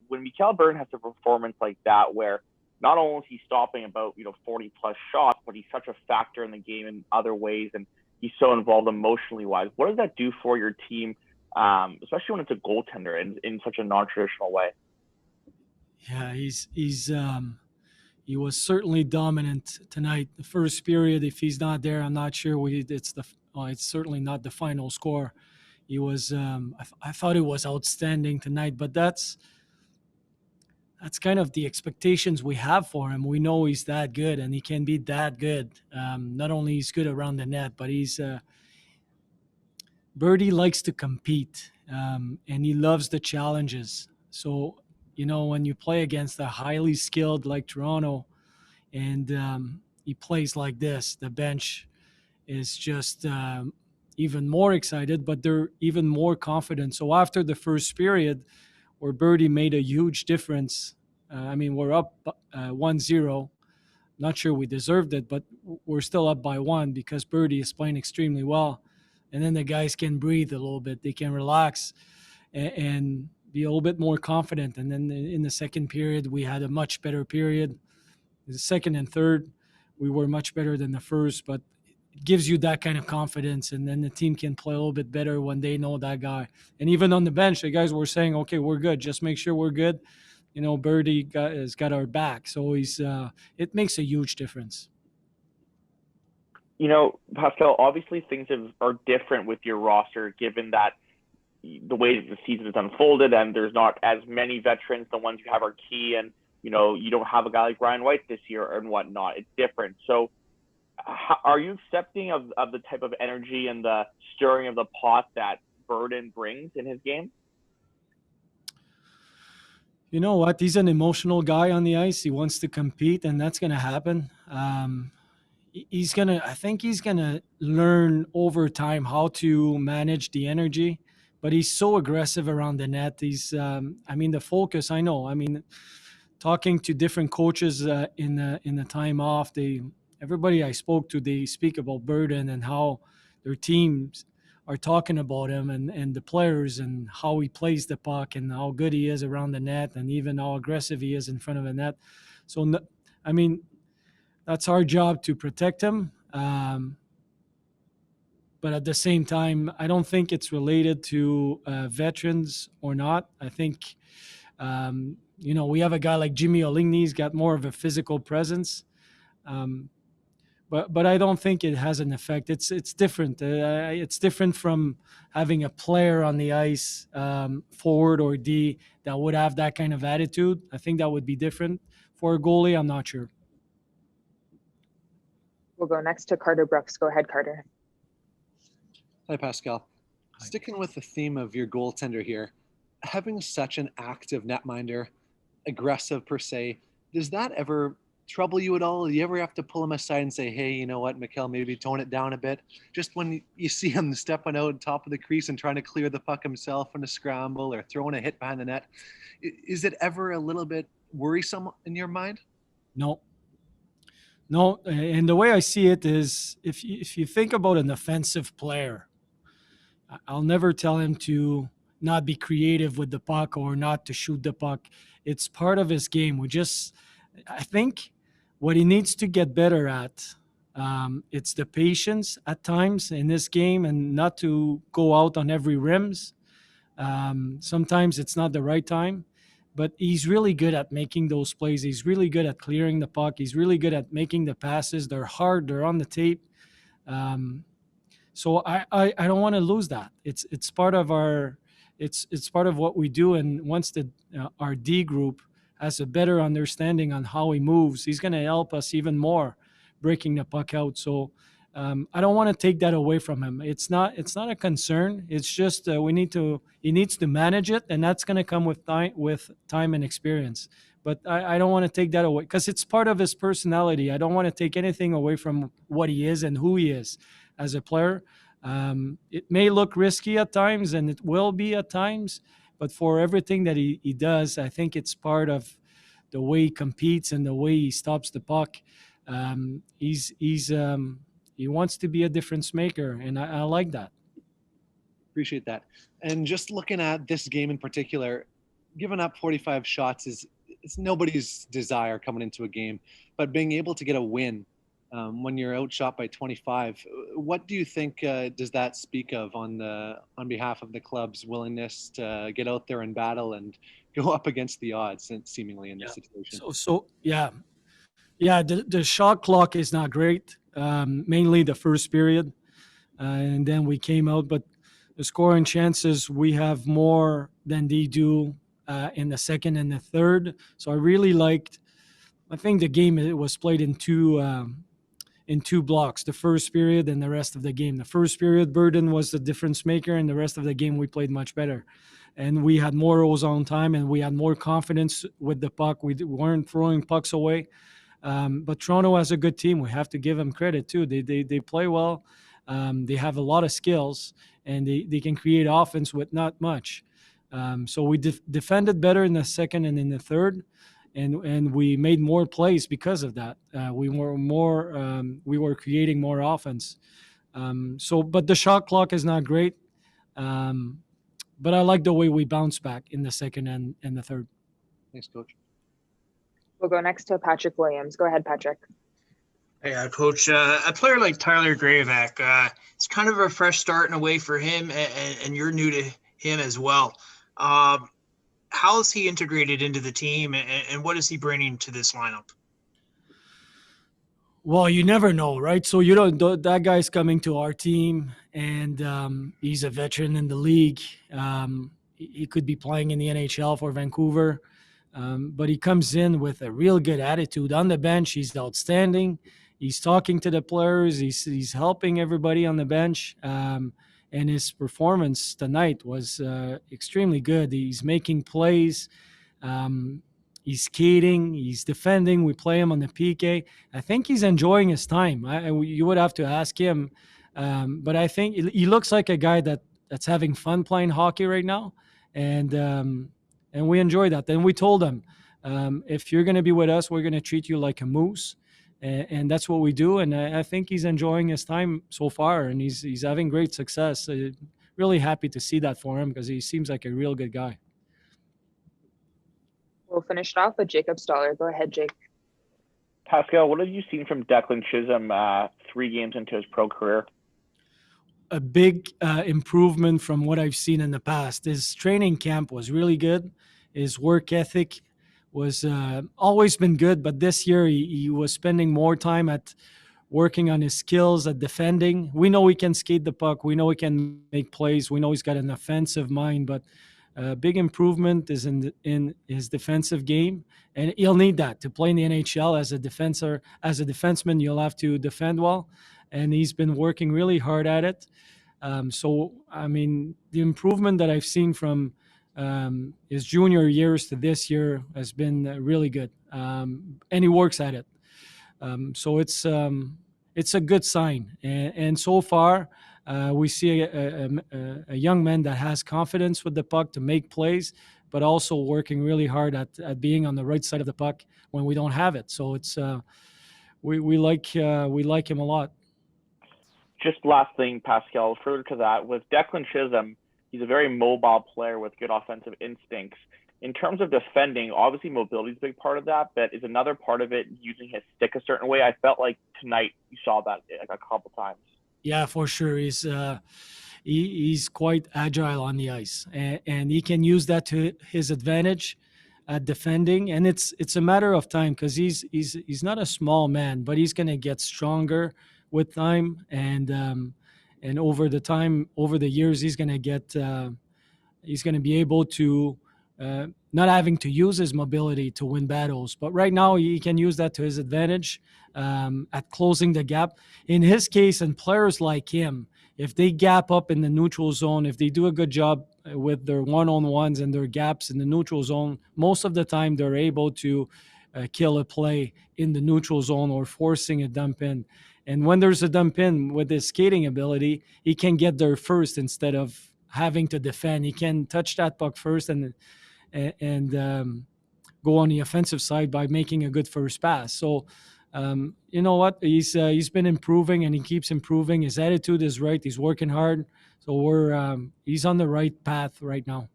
when Mikael Byrne has a performance like that, where not only is he stopping about 40 plus shots, but he's such a factor in the game in other ways, and he's so involved emotionally wise. What does that do for your team, especially when it's a goaltender in such a non-traditional way? Yeah, he was certainly dominant tonight. The first period, if he's not there, I'm not sure it's certainly not the final score. He was I thought he was outstanding tonight, but that's kind of the expectations we have for him. We know he's that good, and he can be that good. Not only he's good around the net, but Birdie likes to compete, and he loves the challenges. So when you play against a highly skilled like Toronto, and he plays like this, the bench is just even more excited, but they're even more confident. So after the first period, where Birdie made a huge difference, we're up 1-0. Not sure we deserved it, but we're still up by one because Birdie is playing extremely well. And then the guys can breathe a little bit. They can relax and be a little bit more confident. And then in the second period, we had a much better period. The second and third, we were much better than the first, but it gives you that kind of confidence, and then the team can play a little bit better when they know that guy. And even on the bench, the guys were saying, "Okay, we're good. Just make sure we're good." Birdie has got our back, so it makes a huge difference. Pascal, obviously things are different with your roster given that the way that the season is unfolded and there's not as many veterans. The ones you have are key, and you don't have a guy like Ryan White this year and whatnot. It's different. So are you accepting of the type of energy and the stirring of the pot that Burden brings in his game? You know what? He's an emotional guy on the ice. He wants to compete, and that's going to happen. I think he's going to learn over time how to manage the energy, but he's so aggressive around the net. The focus, I know. Talking to different coaches in the time off, everybody I spoke to, they speak about Burden and how their teams are talking about him and the players and how he plays the puck and how good he is around the net and even how aggressive he is in front of the net. So, that's our job to protect him. But at the same time, I don't think it's related to veterans or not. I think, we have a guy like Jimmy Oligny. He's got more of a physical presence. But I don't think it has an effect. It's different. It's different from having a player on the ice, forward or D, that would have that kind of attitude. I think that would be different. For a goalie, I'm not sure. We'll go next to Carter Brooks. Go ahead, Carter. Hi, Pascal. Hi. Sticking with the theme of your goaltender here, having such an active netminder, aggressive per se, does that ever trouble you at all? Do you ever have to pull him aside and say, "Hey, you know what, Mikael, maybe tone it down a bit"? Just when you see him stepping out on top of the crease and trying to clear the puck himself in a scramble or throwing a hit behind the net, is it ever a little bit worrisome in your mind? No, and the way I see it is, if you think about an offensive player, I'll never tell him to not be creative with the puck or not to shoot the puck. It's part of his game. I think what he needs to get better at, it's the patience at times in this game and not to go out on every rims. Sometimes it's not the right time. But he's really good at making those plays. He's really good at clearing the puck. He's really good at making the passes. They're hard. They're on the tape. So I don't want to lose that. It's part of it's part of what we do. And once our D group has a better understanding on how he moves, he's going to help us even more breaking the puck out. So I don't want to take that away from him. It's not a concern. It's just he needs to manage it, and that's going to come with time and experience. But I don't want to take that away because it's part of his personality. I don't want to take anything away from what he is and who he is as a player. It may look risky at times, and it will be at times, but for everything that he does, I think it's part of the way he competes and the way he stops the puck. He wants to be a difference maker, and I like that. Appreciate that. And just looking at this game in particular, giving up 45 shots it's nobody's desire coming into a game, but being able to get a win when you're outshot by 25, what do you think does that speak of on behalf of the club's willingness to get out there and battle and go up against the odds, and seemingly in this situation? Yeah. The shot clock is not great. Mainly the first period, and then we came out. But the scoring chances, we have more than they do in the second and the third. So I really liked. I think the game it was played in two blocks, the first period and the rest of the game. The first period, Burden was the difference maker, and the rest of the game we played much better. And we had more on time, and we had more confidence with the puck. We weren't throwing pucks away. But Toronto has a good team. We have to give them credit too. They play well. They have a lot of skills, and they can create offense with not much. So we defended better in the second and in the third, and we made more plays because of that. We were creating more offense. But the shot clock is not great. But I like the way we bounce back in the second and the third. Thanks, Coach. We'll go next to Patrick Williams. Go ahead, Patrick. Hey, Coach. A player like Tyler Graveck, it's kind of a fresh start in a way for him, and you're new to him as well. How is he integrated into the team, and what is he bringing to this lineup? Well, you never know, right? So you don't. That guy's coming to our team, and he's a veteran in the league. He could be playing in the NHL for Vancouver, but he comes in with a real good attitude. On the bench, he's outstanding. He's talking to the players. He's helping everybody on the bench. And his performance tonight was extremely good. He's making plays. He's skating. He's defending. We play him on the PK. I think he's enjoying his time. You would have to ask him. But I think he looks like a guy that's having fun playing hockey right now. And we enjoy that. Then we told him, if you're going to be with us, we're going to treat you like a moose. And that's what we do. And I think he's enjoying his time so far, and he's having great success. Really happy to see that for him because he seems like a real good guy. We'll finish it off with Jacob Stoller. Go ahead, Jake. Pascal, what have you seen from Declan Chisholm 3 games into his pro career? A big improvement from what I've seen in the past. His training camp was really good. His work ethic was always been good, but this year he was spending more time at working on his skills at defending. We know he can skate the puck. We know he can make plays. We know he's got an offensive mind, but a big improvement is in his defensive game, and he'll need that to play in the NHL as a defenseman. As a defenseman, you'll have to defend well, and he's been working really hard at it. So, I mean, the improvement that I've seen from his junior years to this year has been really good, and he works at it. So it's a good sign, and so far we see a young man that has confidence with the puck to make plays, but also working really hard at being on the right side of the puck when we don't have it. So it's we like him a lot. Just last thing, Pascal, further to that, with Declan Chisholm, he's a very mobile player with good offensive instincts. In terms of defending, obviously mobility is a big part of that, but is another part of it using his stick a certain way? I felt like tonight you saw that like a couple times. Yeah, for sure. He's quite agile on the ice, and he can use that to his advantage at defending. And it's a matter of time because he's not a small man, but he's going to get stronger with time, and over the years, he's going to be able to not having to use his mobility to win battles. But right now, he can use that to his advantage at closing the gap. In his case, and players like him, if they gap up in the neutral zone, if they do a good job with their one-on-ones and their gaps in the neutral zone, most of the time they're able to kill a play in the neutral zone or forcing a dump in. And when there's a dump in with his skating ability, he can get there first instead of having to defend. He can touch that puck first and go on the offensive side by making a good first pass. So, you know what? He's been improving, and he keeps improving. His attitude is right. He's working hard. So he's on the right path right now.